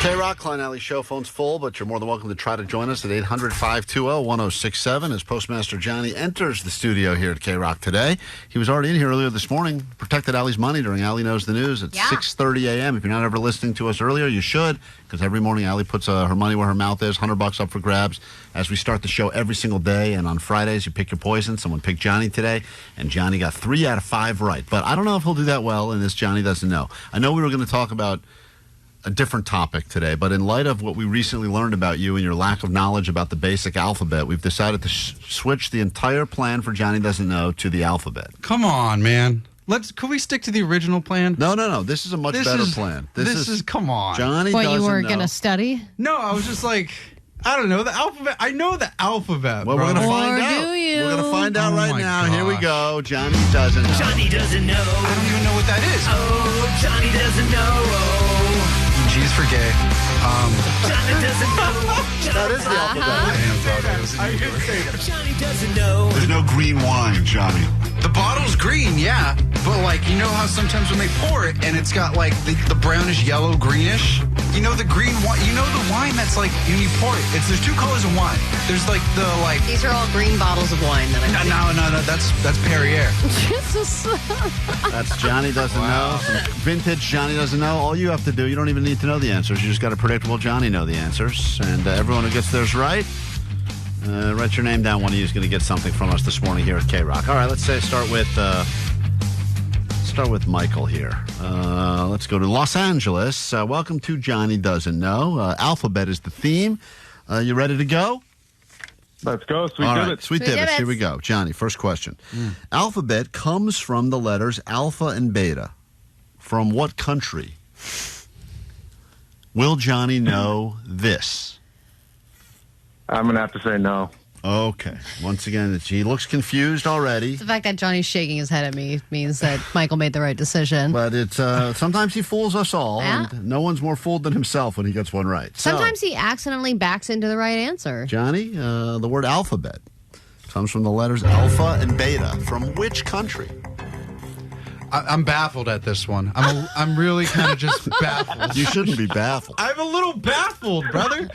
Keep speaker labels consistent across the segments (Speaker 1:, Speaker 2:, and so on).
Speaker 1: KROQ, Klein Alley Show. Phone's full, but you're more than welcome to try to join us at 800-520-1067 as Postmaster Johnny enters the studio here at KROQ today. He was already in here earlier this morning, protected Allie's money during Allie Knows the News at 6:30 a.m. If you're not ever listening to us earlier, you should, because every morning Allie puts her money where her mouth is, $100 up for grabs as we start the show every single day. And on Fridays, you pick your poison. Someone picked Johnny today, and Johnny got 3 out of 5 right. But I don't know if he'll do that well in this Johnny Doesn't Know. I know we were going to talk about a different topic today, but in light of what we recently learned about you and your lack of knowledge about the basic alphabet, we've decided to switch the entire plan for Johnny Doesn't Know to the alphabet.
Speaker 2: Come on, man. Could we stick to the original plan?
Speaker 1: No. This is a much better plan.
Speaker 2: This is come on.
Speaker 1: Johnny
Speaker 3: What,
Speaker 1: Doesn't
Speaker 3: you were
Speaker 1: Know.
Speaker 3: going to study?
Speaker 2: No, I was just like, I don't know, the alphabet. I know the alphabet,
Speaker 1: Well,
Speaker 2: bro.
Speaker 1: we're going to
Speaker 3: Or
Speaker 1: find out.
Speaker 3: do you?
Speaker 1: We're going to find out
Speaker 2: Oh
Speaker 1: right
Speaker 2: my
Speaker 1: now. Here we
Speaker 2: gosh.
Speaker 1: go. Johnny Doesn't Know.
Speaker 4: Johnny doesn't know.
Speaker 2: I don't even know what that is.
Speaker 4: Oh, Johnny doesn't know.
Speaker 2: G's for gay.
Speaker 4: Johnny doesn't know.
Speaker 1: That is the alphabet.
Speaker 2: Damn, bro, that was an idiot.
Speaker 4: Johnny doesn't know.
Speaker 5: There's no green wine, Johnny.
Speaker 2: The bottle's green, yeah. But, like, you know how sometimes when they pour it and it's got, like, the brownish, yellow, greenish? You know the green wine? You know the wine that's, like, when you pour it, there's 2 colors of wine. There's, like,
Speaker 6: These are all green bottles of wine that I'm
Speaker 2: No, that's Perrier.
Speaker 3: Jesus.
Speaker 1: That's Johnny Doesn't Know. Some vintage Johnny Doesn't Know. All you have to do, you don't even need to know the answers. You just got to predictable Johnny know the answers. And everyone who gets theirs right, write your name down. One of you is going to get something from us this morning here at KROQ. All right, let's start with Michael here. Let's go to Los Angeles. Welcome to Johnny Doesn't Know. Alphabet is the theme. You ready to go?
Speaker 7: Let's go. Sweet
Speaker 1: All
Speaker 7: divots.
Speaker 1: right, sweet divots. Here we go. Johnny, first question. Alphabet comes from the letters alpha and beta. From what country? Will Johnny know this?
Speaker 7: I'm going to have to say no.
Speaker 1: Okay. Once again, he looks confused already.
Speaker 3: The fact that Johnny's shaking his head at me means that Michael made the right decision.
Speaker 1: But it's sometimes he fools us all,
Speaker 3: Yeah.
Speaker 1: and no one's more fooled than himself when he gets one right.
Speaker 3: Sometimes he accidentally backs into the right answer.
Speaker 1: Johnny, the word alphabet comes from the letters alpha and beta. From which country?
Speaker 2: I'm baffled at this one. I'm really kind of just baffled.
Speaker 1: You shouldn't be baffled.
Speaker 2: I'm a little baffled, brother.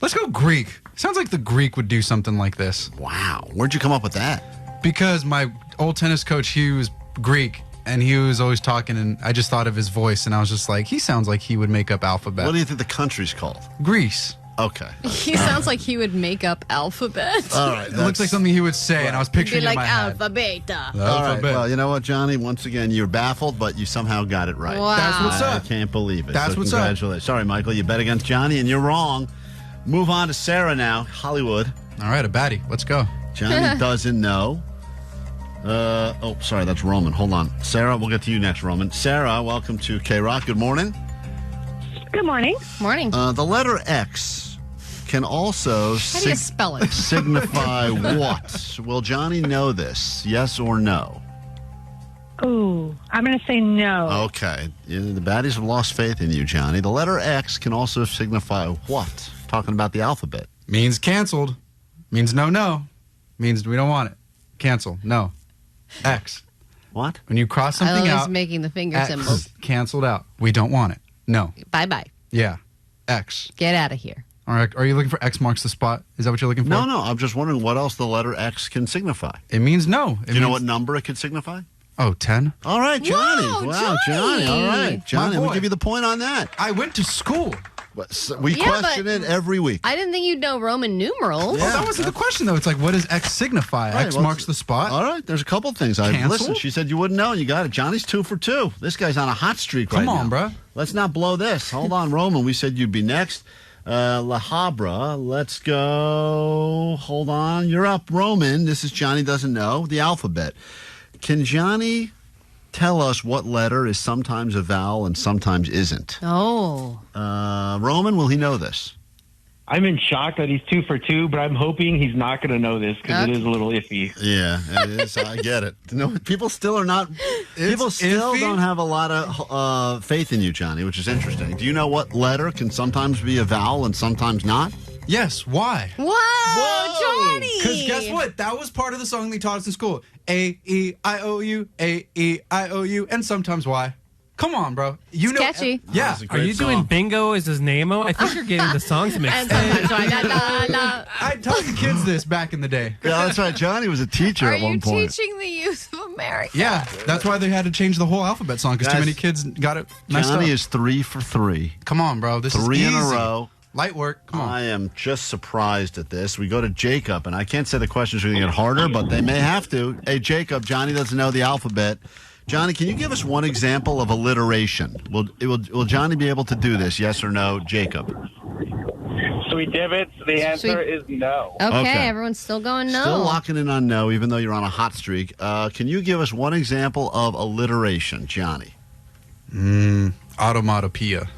Speaker 2: Let's go Greek. Sounds like the Greek would do something like this.
Speaker 1: Wow. Where'd you come up with that?
Speaker 2: Because my old tennis coach, he was Greek, and he was always talking, and I just thought of his voice, and I was just like, he sounds like he would make up alphabet.
Speaker 1: What do you think the country's called?
Speaker 2: Greece.
Speaker 1: Okay.
Speaker 3: He sounds like he would make up alphabet.
Speaker 1: All right.
Speaker 2: It looks like something he would say, and I was
Speaker 3: Be
Speaker 2: picturing it in
Speaker 3: like
Speaker 2: my head.
Speaker 3: alpha, beta.
Speaker 1: All right.
Speaker 2: Alphabet.
Speaker 1: Well, you know what, Johnny? Once again, you're baffled, but you somehow got it right.
Speaker 3: Wow.
Speaker 2: That's what's
Speaker 1: I
Speaker 2: up.
Speaker 1: can't believe it.
Speaker 2: That's
Speaker 1: so
Speaker 2: what's up.
Speaker 1: congratulations. Sorry, Michael. You bet against Johnny, and you're wrong. Move on to Sarah now. Hollywood.
Speaker 2: All right, a baddie. Let's go.
Speaker 1: Johnny doesn't know. Sorry, that's Roman. Hold on. Sarah, we'll get to you next, Roman. Sarah, welcome to KROQ. Good morning.
Speaker 8: Good morning.
Speaker 3: Morning.
Speaker 1: The letter X can also
Speaker 3: How do you spell it?
Speaker 1: signify what? Will Johnny know this? Yes or no?
Speaker 8: Ooh, I'm going to say no.
Speaker 1: Okay. The baddies have lost faith in you, Johnny. The letter X can also signify what? Talking about the alphabet.
Speaker 2: Means canceled. Means no. Means we don't want it. Cancel. No. X.
Speaker 1: What?
Speaker 2: When you cross
Speaker 3: I
Speaker 2: something
Speaker 3: was
Speaker 2: out,
Speaker 3: making the finger
Speaker 2: X.
Speaker 3: symbols.
Speaker 2: Canceled out. We don't want it. No.
Speaker 3: Bye-bye.
Speaker 2: Yeah. X.
Speaker 3: Get out of here.
Speaker 2: All right. Are you looking for X marks the spot? Is that what you're looking for?
Speaker 1: No. I'm just wondering what else the letter X can signify.
Speaker 2: It means no.
Speaker 1: Do you know what number it could signify?
Speaker 2: Oh, 10.
Speaker 1: All right, Johnny.
Speaker 3: Whoa,
Speaker 1: Wow, Johnny.
Speaker 3: Johnny.
Speaker 1: All right. Johnny,
Speaker 2: My
Speaker 1: we'll
Speaker 2: boy.
Speaker 1: give you the point on that.
Speaker 2: I went to school.
Speaker 1: We
Speaker 3: Yeah,
Speaker 1: question
Speaker 3: but-
Speaker 1: it every week.
Speaker 3: I didn't think you'd know Roman numerals.
Speaker 1: Yeah.
Speaker 2: Oh, that wasn't the question, though. It's like, what does X signify?
Speaker 1: Right,
Speaker 2: X
Speaker 1: well,
Speaker 2: marks the spot.
Speaker 1: All right, there's a couple things.
Speaker 2: Cancel?
Speaker 1: Listen, she said you wouldn't know, and you got it. Johnny's 2 for 2. This guy's on a hot streak right now.
Speaker 2: Come on, bro.
Speaker 1: Let's not blow this. Hold on, Roman. We said you'd be next. La Habra. Let's go. Hold on. You're up, Roman. This is Johnny Doesn't Know. The alphabet. Can Johnny tell us what letter is sometimes a vowel and sometimes isn't?
Speaker 3: Oh.
Speaker 1: Roman, will he know this?
Speaker 7: I'm in shock that he's 2 for 2, but I'm hoping he's not going to know this because it is a little iffy.
Speaker 1: Yeah, it is. I get it. No, people still are not. People still
Speaker 2: iffy?
Speaker 1: don't have a lot of faith in you, Johnny, which is interesting. Do you know what letter can sometimes be a vowel and sometimes not?
Speaker 2: Yes. Why?
Speaker 3: Whoa, Johnny.
Speaker 2: Because guess what? That was part of the song they taught us in school. A, E, I, O, U, A, E, I, O, U, and sometimes Y. Come on, bro.
Speaker 3: It's catchy.
Speaker 2: Yeah.
Speaker 1: That's a
Speaker 9: Are
Speaker 1: great
Speaker 9: you doing
Speaker 1: song.
Speaker 9: bingo? Is his name? I think you're getting the songs mixed.
Speaker 3: And sometimes I
Speaker 2: I taught the kids this back in the day.
Speaker 1: Yeah, that's right. Johnny was a teacher
Speaker 3: Are
Speaker 1: at one
Speaker 3: you
Speaker 1: point.
Speaker 3: teaching the youth of America?
Speaker 2: Yeah, that's why they had to change the whole alphabet song because too
Speaker 1: Guys,
Speaker 2: many kids got it messed
Speaker 1: Johnny
Speaker 2: up.
Speaker 1: is 3 for 3.
Speaker 2: Come on, bro. This is
Speaker 1: 3
Speaker 2: easy.
Speaker 1: in a row.
Speaker 2: Light work. Come on.
Speaker 1: I am just surprised at this. We go to Jacob, and I can't say the questions are going to get harder, but they may have to. Hey, Jacob, Johnny doesn't know the alphabet. Johnny, can you give us one example of alliteration? Will Johnny be able to do this, yes or no, Jacob?
Speaker 7: Sweet divots. The answer is no.
Speaker 3: Okay, everyone's still going no.
Speaker 1: Still locking in on no, even though you're on a hot streak. Can you give us one example of alliteration, Johnny?
Speaker 2: Automatopoeia.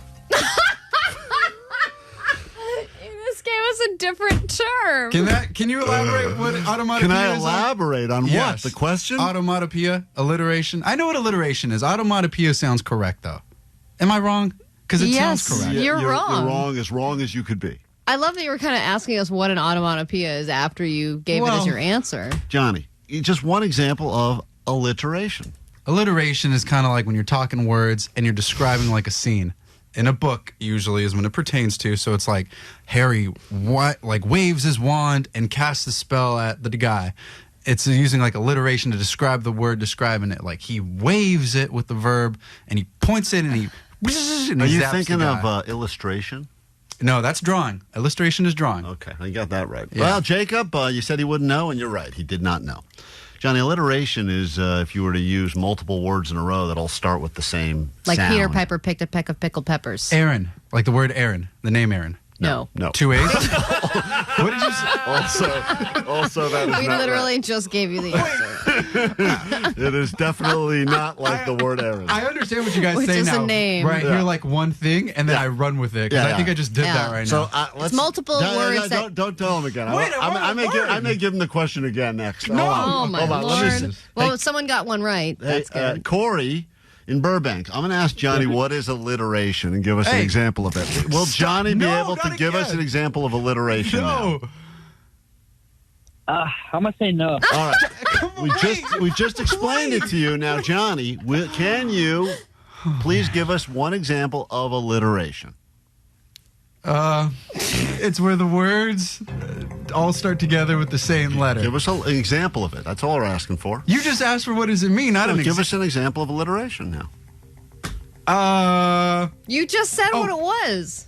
Speaker 3: You just gave us a different term.
Speaker 2: Can you elaborate what automatopoeia
Speaker 1: Can I
Speaker 2: is?
Speaker 1: elaborate on
Speaker 2: Yes.
Speaker 1: what? The question?
Speaker 2: Automatopoeia, alliteration. I know what alliteration is. Automatopoeia sounds correct, though. Am I wrong? Because it
Speaker 3: Yes.
Speaker 2: sounds correct.
Speaker 3: You're wrong.
Speaker 1: You're wrong as you could be.
Speaker 3: I love that you were kind of asking us what an onomatopoeia is after you gave it as your answer.
Speaker 1: Johnny, just one example of alliteration.
Speaker 2: Alliteration is kind of like when you're talking words and you're describing like a scene. In a book, usually, is when it pertains to. So it's like Harry waves his wand and casts a spell at the guy. It's using like alliteration to describe the word describing it. Like he waves it with the verb and he points it and he. And
Speaker 1: Are
Speaker 2: he
Speaker 1: you
Speaker 2: zaps
Speaker 1: thinking
Speaker 2: the guy.
Speaker 1: of illustration?
Speaker 2: No, that's drawing. Illustration is drawing.
Speaker 1: Okay, I got that right.
Speaker 2: Yeah.
Speaker 1: Well, Jacob, you said he wouldn't know, and you're right. He did not know. Johnny, alliteration is if you were to use multiple words in a row that all start with the same
Speaker 3: Like
Speaker 1: sound.
Speaker 3: Peter Piper picked a peck of pickled peppers.
Speaker 2: Aaron, like the word Aaron, the name Aaron.
Speaker 3: No.
Speaker 1: No.
Speaker 2: 2 A's? What did you say?
Speaker 1: Also, that is
Speaker 3: We
Speaker 1: not
Speaker 3: literally just gave you the answer.
Speaker 1: right. It is definitely not like the word Aaron.
Speaker 2: I understand what you guys
Speaker 3: Which
Speaker 2: say
Speaker 3: is a
Speaker 2: now.
Speaker 3: name.
Speaker 2: Right,
Speaker 1: Yeah.
Speaker 2: hear like one thing and then
Speaker 1: Yeah.
Speaker 2: I run with it. Because
Speaker 1: Yeah,
Speaker 2: I think
Speaker 1: yeah.
Speaker 2: I just did
Speaker 3: Yeah.
Speaker 2: that right
Speaker 1: So
Speaker 2: now.
Speaker 1: let's
Speaker 3: multiple words that-
Speaker 1: Don't tell him again.
Speaker 2: Wait, I
Speaker 1: I may give him the question again next.
Speaker 2: No.
Speaker 3: Oh, my
Speaker 1: Hold on, let me
Speaker 3: Lord.
Speaker 1: see.
Speaker 3: Well, someone got one right.
Speaker 1: Hey,
Speaker 3: That's good.
Speaker 1: Corey in Burbank. I'm going to ask Johnny what is alliteration and give us an
Speaker 2: Hey.
Speaker 1: example of it. Will Johnny be
Speaker 2: No,
Speaker 1: able to
Speaker 2: not
Speaker 1: give us
Speaker 2: again.
Speaker 1: an example of alliteration?
Speaker 2: No.
Speaker 7: I'm going to say no.
Speaker 1: Now? All right. We just explained it to you. Now, Johnny, can you please give us one example of alliteration?
Speaker 2: It's where the words all start together with the same letter.
Speaker 1: Give us an example of it. That's all we're asking for.
Speaker 2: You just asked for what does it mean? I don't
Speaker 1: Give us an example of alliteration now.
Speaker 3: You just said what it was.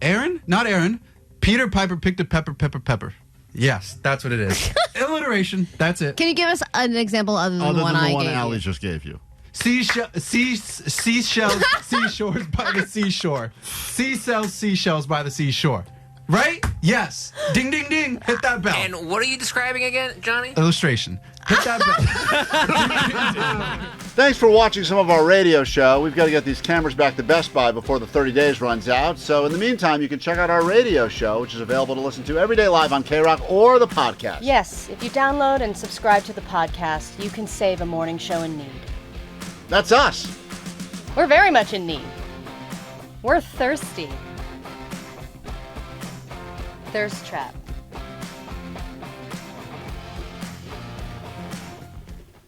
Speaker 2: Aaron? Not Aaron. Peter Piper picked a pepper. Yes, that's what it is. Alliteration. That's it.
Speaker 3: Can you give us an example other than the one I gave
Speaker 1: Allie
Speaker 3: you?
Speaker 1: just gave you.
Speaker 2: Seashells, seashores by the seashore. Seashells by the seashore. Right? Yes. Ding, ding, ding. Hit that bell.
Speaker 4: And what are you describing again, Johnny?
Speaker 2: Illustration. Hit that bell.
Speaker 1: Thanks for watching some of our radio show. We've got to get these cameras back to Best Buy before the 30 days runs out. So in the meantime, you can check out our radio show, which is available to listen to every day live on KROQ or the podcast.
Speaker 10: Yes, if you download and subscribe to the podcast, you can save a morning show in need.
Speaker 1: That's us.
Speaker 10: We're very much in need. We're thirsty. Thirst trap.